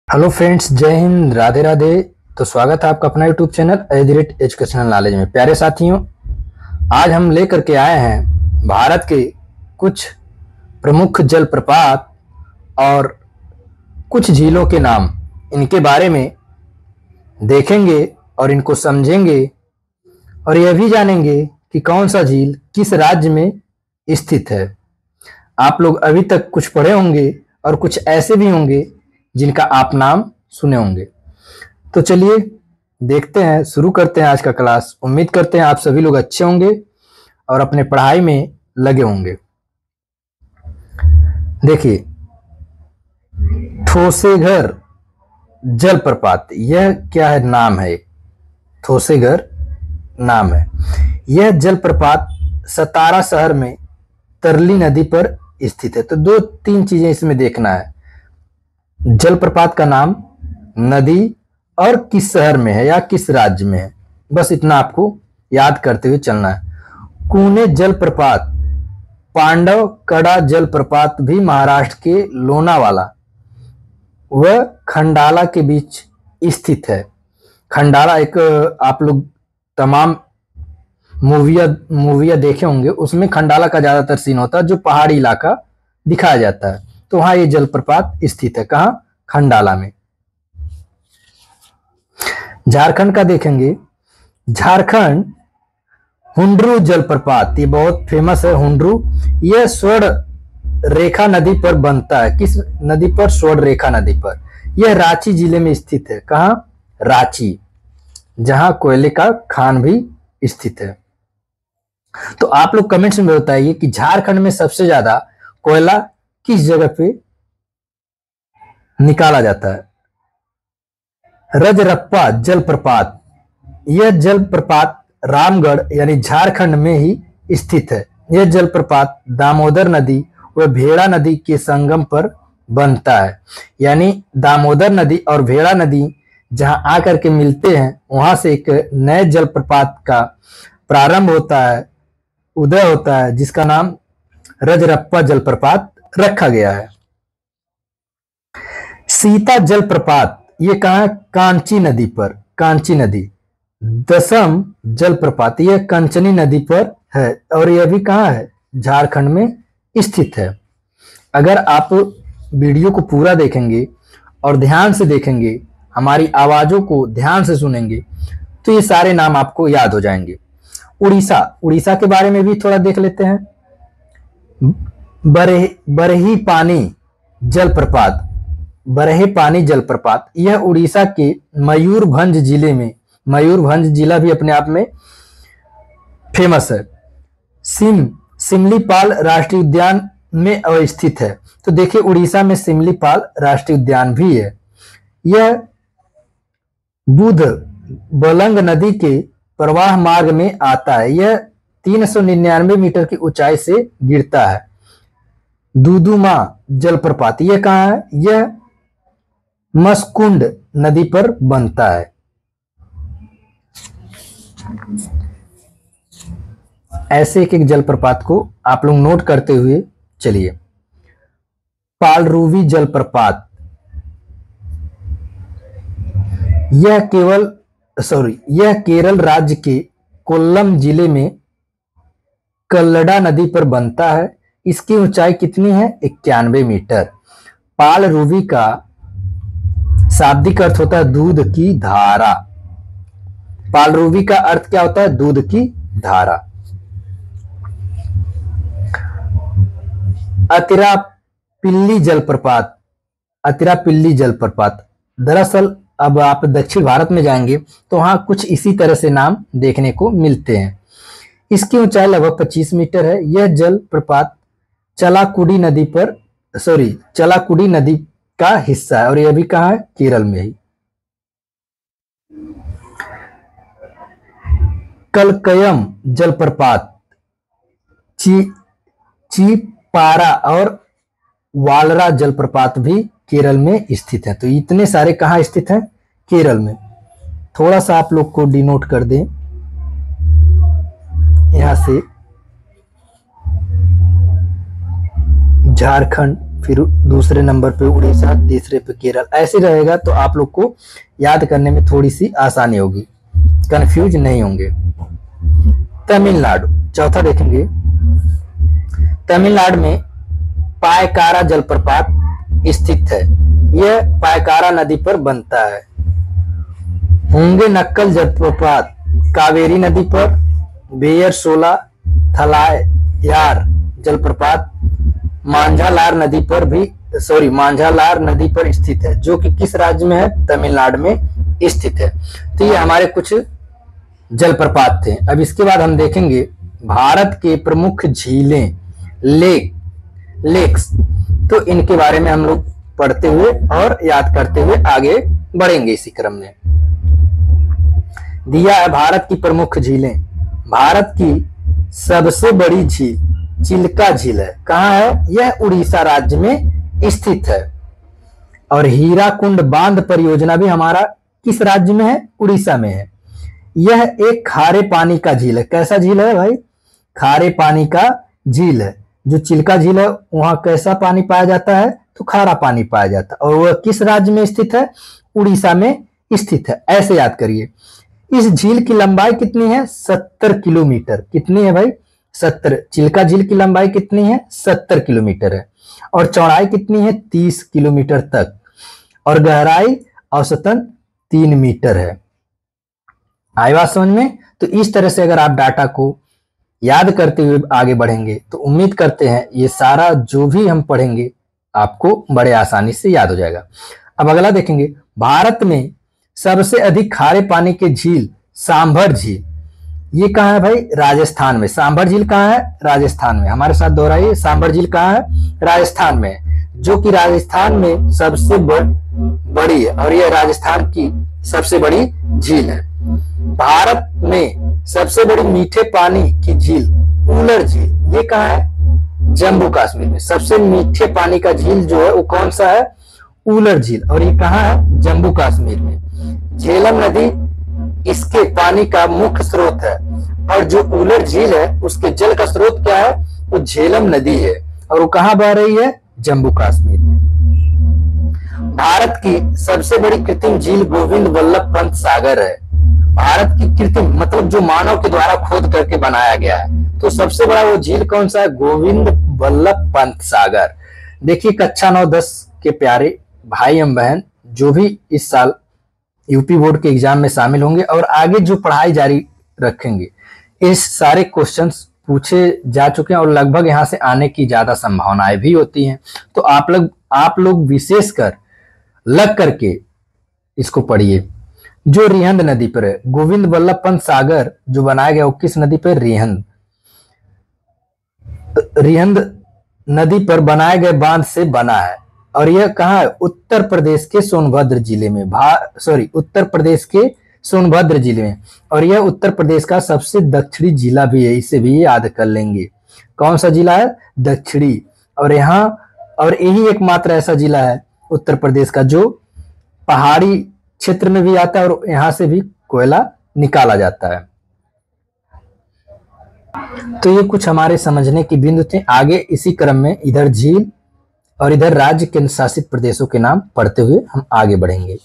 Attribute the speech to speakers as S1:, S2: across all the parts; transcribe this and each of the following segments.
S1: Hello friends, जय हिंद, राधे राधे। तो स्वागत है आपका अपना यूट्यूब चैनल एजुकेशनल नॉलेज में। प्यारे साथियों, आज हम लेकर के आए हैं भारत के कुछ प्रमुख जलप्रपात और कुछ झीलों के नाम। इनके बारे में देखेंगे और इनको समझेंगे और यह भी जानेंगे कि कौन सा झील किस राज्य में स्थित है। आप लोग अभी तक कुछ पढ़े होंगे और कुछ ऐसे भी होंगे जिनका आप नाम सुने होंगे। तो चलिए देखते हैं, शुरू करते हैं आज का क्लास। उम्मीद करते हैं आप सभी लोग अच्छे होंगे और अपने पढ़ाई में लगे होंगे। देखिए, ठोसेघर जलप्रपात, यह क्या है? नाम है, ठोसेघर नाम है। यह जलप्रपात सतारा शहर में तरली नदी पर स्थित है। तो दो तीन चीजें इसमें देखना है, जलप्रपात का नाम, नदी और किस शहर में है या किस राज्य में है। बस इतना आपको याद करते हुए चलना है। कूने जलप्रपात, पांडव कड़ा जलप्रपात भी महाराष्ट्र के लोनावाला व खंडाला के बीच स्थित है। खंडाला एक, आप लोग तमाम मूवियां देखे होंगे, उसमें खंडाला का ज्यादातर सीन होता है जो पहाड़ी इलाका दिखाया जाता है। तो वहां ये जलप्रपात स्थित है। कहां? खंडाला में। झारखंड का देखेंगे, झारखंड हुंड्रू जलप्रपात, ये बहुत फेमस है। हुंड्रू, यह स्वर्ण रेखा नदी पर बनता है। किस नदी पर? स्वर्ण रेखा नदी पर। यह रांची जिले में स्थित है। कहां? रांची, जहां कोयले का खान भी स्थित है। तो आप लोग कमेंट्स में बताइए कि झारखंड में सबसे ज्यादा कोयला किस जगह पे निकाला जाता है? रजरप्पा जलप्रपात, यह जलप्रपात रामगढ़ यानी झारखंड में ही स्थित है। यह जलप्रपात दामोदर नदी व भेड़ा नदी के संगम पर बनता है। यानी दामोदर नदी और भेड़ा नदी जहां आकर के मिलते हैं, वहां से एक नए जलप्रपात का प्रारंभ होता है, उदय होता है, जिसका नाम रजरप्पा जलप्रपात रखा गया है। सीता जलप्रपात, ये कहां है? कांची नदी पर। कांची नदी। दसम जलप्रपात, यह कंचनी नदी पर है और यह भी कहां है? झारखंड में स्थित है। अगर आप वीडियो को पूरा देखेंगे और ध्यान से देखेंगे, हमारी आवाजों को ध्यान से सुनेंगे, तो ये सारे नाम आपको याद हो जाएंगे। उड़ीसा, उड़ीसा के बारे में भी थोड़ा देख लेते हैं। बरही पानी जलप्रपात, बरहे पानी जलप्रपात, यह उड़ीसा के मयूरभंज जिले में, मयूरभंज जिला भी अपने आप में फेमस है, सिमलीपाल राष्ट्रीय उद्यान में अवस्थित है। तो देखिए, उड़ीसा में सिमलीपाल राष्ट्रीय उद्यान भी है। यह बुध बलंग नदी के प्रवाह मार्ग में आता है। यह 399 मीटर की ऊंचाई से गिरता है। दुदुमा जलप्रपात, यह कहां है? यह मस्कुंड नदी पर बनता है। ऐसे एक एक जलप्रपात को आप लोग नोट करते हुए चलिए। पालरुवी जलप्रपात, यह केरल राज्य के कोल्लम जिले में कल्लडा नदी पर बनता है। इसकी ऊंचाई कितनी है? 91 मीटर। पालरुवी का शाब्दिक अर्थ होता है दूध की धारा। पालरुवी का अर्थ क्या होता है? दूध की धारा। अतिरापिल्ली जलप्रपात, अतिरापिल्ली जलप्रपात, दरअसल अब आप दक्षिण भारत में जाएंगे तो वहां कुछ इसी तरह से नाम देखने को मिलते हैं। इसकी ऊंचाई लगभग 25 मीटर है। यह जलप्रपात चलाकुडी नदी का हिस्सा है और यह भी कहां है? केरल में ही। कलकयम जलप्रपात, चीपारा और वालरा जलप्रपात भी केरल में स्थित है। तो इतने सारे कहां स्थित हैं? केरल में। थोड़ा सा आप लोग को डिनोट कर दें यहां से, झारखंड, फिर दूसरे नंबर पे उड़ीसा, तीसरे पे केरल, ऐसे रहेगा तो आप लोग को याद करने में थोड़ी सी आसानी होगी, कंफ्यूज नहीं होंगे। तमिलनाडु चौथा देखेंगे। तमिलनाडु में पायकारा जलप्रपात स्थित है। यह पायकारा नदी पर बनता है। होंगे नक्कल जलप्रपात कावेरी नदी पर, बेयर सोला थलायार जलप्रपात मांझालार नदी पर स्थित है, जो कि किस राज्य में है? तमिलनाडु में स्थित है। तो ये हमारे कुछ जलप्रपात थे। अब इसके बाद हम देखेंगे भारत के प्रमुख झीलें, लेक्स। तो इनके बारे में हम लोग पढ़ते हुए और याद करते हुए आगे बढ़ेंगे। इसी क्रम में दिया है भारत की प्रमुख झीलें। भारत की सबसे बड़ी झील चिल्का झील है। कहाँ है? यह उड़ीसा राज्य में स्थित है। और हीराकुंड बांध परियोजना भी हमारा किस राज्य में है? उड़ीसा में है। यह एक खारे पानी का झील है। कैसा झील है भाई? खारे पानी का झील है। जो चिल्का झील है वहां कैसा पानी पाया जाता है? तो खारा पानी पाया जाता है। और वह किस राज्य में स्थित है? उड़ीसा में स्थित है। ऐसे याद करिए। इस झील की लंबाई कितनी है? 70 किलोमीटर। कितनी है भाई? 70। चिल्का झील की लंबाई कितनी है? 70 किलोमीटर है। और चौड़ाई कितनी है? 30 किलोमीटर तक। और गहराई औसतन 3 मीटर है। आई बात समझ में? तो इस तरह से अगर आप डाटा को याद करते हुए आगे बढ़ेंगे तो उम्मीद करते हैं ये सारा जो भी हम पढ़ेंगे आपको बड़े आसानी से याद हो जाएगा। अब अगला देखेंगे। भारत में सबसे अधिक खारे पानी के झील सांभर झील, ये कहाँ है भाई? राजस्थान में। सांभर झील कहाँ है? राजस्थान में। हमारे साथ दोहराइए, सांभर झील कहाँ है? राजस्थान में, जो कि राजस्थान में सबसे बड़ी है। और यह राजस्थान की सबसे बड़ी झील है। भारत में सबसे बड़ी मीठे पानी की झील उलर झील, ये कहाँ है? जम्मू कश्मीर में। सबसे मीठे पानी का झील जो है वो कौन सा है? उलर झील। और ये कहाँ है? जम्मू कश्मीर में। झेलम नदी इसके पानी का मुख्य स्रोत है। और जो उलर झील है उसके जल का स्रोत क्या है? वो झेलम नदी है। और वो कहाँ बह रही है? जम्मू कश्मीर में। भारत की सबसे बड़ी कृत्रिम झील गोविंद वल्लभ पंत सागर है। भारत की कृत्रिम मतलब जो मानव के द्वारा खोद करके बनाया गया है। तो सबसे बड़ा वो झील कौन सा है? गोविंद वल्लभ पंत सागर। देखिए कक्षा 9-10 के प्यारे भाई एवं बहन जो भी इस साल यूपी बोर्ड के एग्जाम में शामिल होंगे और आगे जो पढ़ाई जारी रखेंगे, इस सारे क्वेश्चंस पूछे जा चुके हैं और लगभग यहाँ से आने की ज्यादा संभावनाएं भी होती हैं। तो आप लोग विशेषकर लग करके इसको पढ़िए। जो रिहंद नदी पर है, गोविंद वल्लभ पंत सागर जो बनाया गया वो किस नदी पर? रिहंद नदी पर बनाए गए बांध से बना है। और यह कहाँ है? उत्तर प्रदेश के सोनभद्र जिले में। उत्तर प्रदेश के सोनभद्र जिले में। और यह उत्तर प्रदेश का सबसे दक्षिणी जिला भी है। इसे भी याद कर लेंगे। कौन सा जिला है? दक्षिणी। और यही एकमात्र ऐसा जिला है उत्तर प्रदेश का जो पहाड़ी क्षेत्र में भी आता है और यहां से भी कोयला निकाला जाता है। तो ये कुछ हमारे समझने की बिंदु थे। आगे इसी क्रम में इधर झील और इधर राज्य केंद्र शासित प्रदेशों के नाम पढ़ते हुए हम आगे बढ़ेंगे।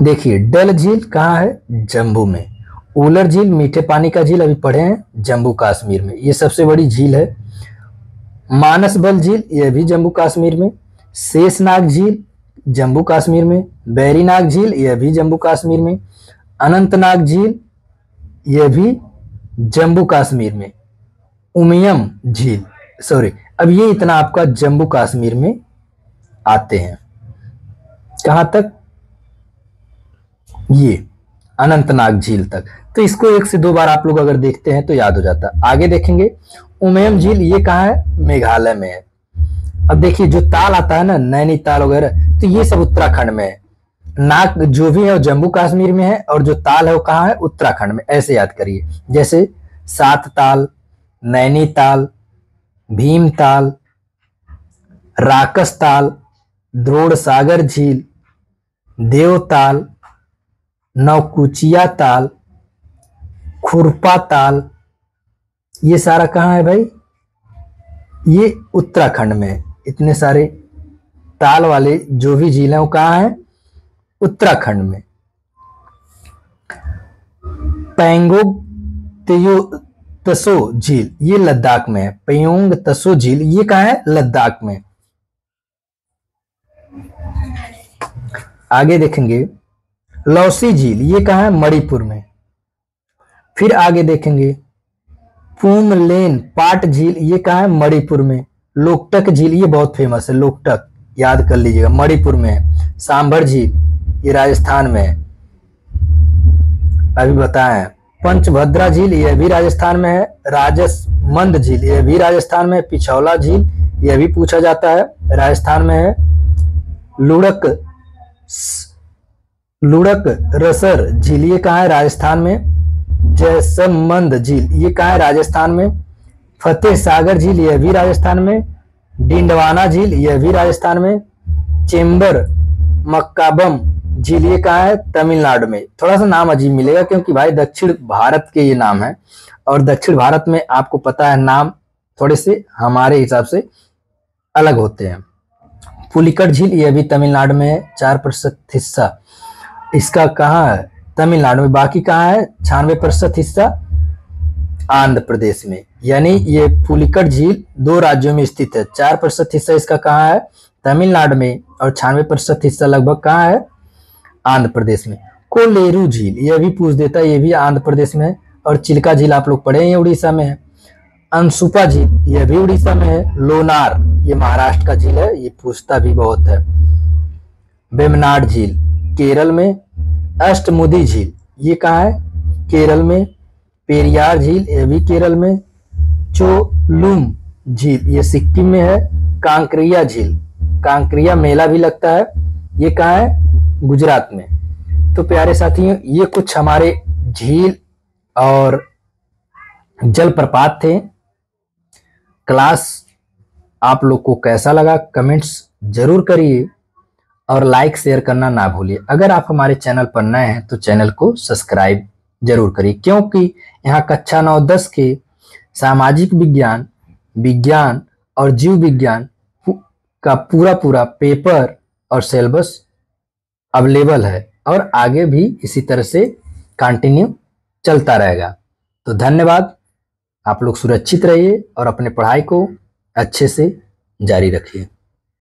S1: देखिए डल झील कहाँ है? जम्मू में। उलर झील मीठे पानी का झील अभी पढ़े हैं, जम्मू कश्मीर में। ये सबसे बड़ी झील है। मानसबल झील यह भी जम्मू कश्मीर में। शेषनाग झील जम्मू कश्मीर में। बैरीनाग झील यह भी जम्मू कश्मीर में। अनंतनाग झील यह भी जम्मू कश्मीर में। उमियम झील अब ये इतना आपका जम्मू कश्मीर में आते हैं। कहां तक? ये अनंतनाग झील तक। तो इसको 1 से 2 बार आप लोग अगर देखते हैं तो याद हो जाता है। आगे देखेंगे उमियम झील, ये कहाँ है? मेघालय में है। अब देखिए जो ताल आता है ना, नैनीताल वगैरह, तो ये सब उत्तराखंड में है। नाग जो भी है वो जम्मू कश्मीर में है और जो ताल है वो कहाँ है? उत्तराखंड में। ऐसे याद करिए, जैसे सात ताल, नैनीताल, भीमताल, राकस ताल, द्रोण सागर झील, देवताल, नौकुचिया ताल, खुरपा ताल, ये सारा कहाँ है भाई? ये उत्तराखंड में है। इतने सारे ताल वाले जो भी झील हैं वो कहाँ है? उत्तराखंड में। पैंगोंग तसो झील ये लद्दाख में है। पैंगोंग तसो झील ये कहाँ है? लद्दाख में। आगे देखेंगे लौसी झील ये कहाँ है? मणिपुर में। फिर आगे देखेंगे पुमलेन पाट झील ये कहाँ है? मणिपुर में। लोकटक झील ये बहुत फेमस है, लोकटक याद कर लीजिएगा, मणिपुर में है। सांभर झील ये राजस्थान में है, अभी बताएं। पंचभद्रा झील यह भी राजस्थान में है। राजसमंद झील यह भी राजस्थान में है। पिछौला झील यह भी पूछा जाता है, राजस्थान में है। लुढ़क रसर झील ये कहाँ है? राजस्थान में। जैसमंद झील ये कहाँ है? राजस्थान में। फतेह सागर झील यह भी राजस्थान में। डिंडवाना झील यह भी राजस्थान में। चेंबर मक्काबम झील ये कहाँ है? तमिलनाडु में। थोड़ा सा नाम अजीब मिलेगा क्योंकि भाई दक्षिण भारत के ये नाम है, और दक्षिण भारत में आपको पता है नाम थोड़े से हमारे हिसाब से अलग होते हैं। पुलिकट झील यह भी तमिलनाडु में है। 4% हिस्सा इसका कहाँ है? तमिलनाडु में। बाकी कहाँ है? 96% हिस्सा आंध्र प्रदेश में। यानी ये पुलिकट झील 2 राज्यों में स्थित है। 4% हिस्सा इसका कहाँ है? तमिलनाडु में, और 96% हिस्सा लगभग कहाँ है? आंध्र प्रदेश में। कोलेरू झील यह भी पूछ देता है, ये भी आंध्र प्रदेश में है। और चिल्का झील आप लोग पढ़े हैं, उड़ीसा में है। अंशुपा झील यह भी उड़ीसा में है। लोनार ये महाराष्ट्र का झील है, ये पूछता भी बहुत है। वेमनाड झील केरल में। अष्टमुदी झील ये कहाँ है? केरल में। पेरियार झील यह भी केरल में। चोलुम झील ये सिक्किम में है। कांकरिया झील, कांकरिया मेला भी लगता है, ये कहाँ है? गुजरात में। तो प्यारे साथियों ये कुछ हमारे झील और जलप्रपात थे। क्लास आप लोग को कैसा लगा कमेंट्स जरूर करिए, और लाइक शेयर करना ना भूलिए। अगर आप हमारे चैनल पर नए हैं तो चैनल को सब्सक्राइब जरूर करिए, क्योंकि यहाँ कक्षा 9-10 के सामाजिक विज्ञान, विज्ञान और जीव विज्ञान का पूरा पेपर और सिलेबस अवेलेबल है, और आगे भी इसी तरह से कंटिन्यू चलता रहेगा। तो धन्यवाद। आप लोग सुरक्षित रहिए और अपने पढ़ाई को अच्छे से जारी रखिए।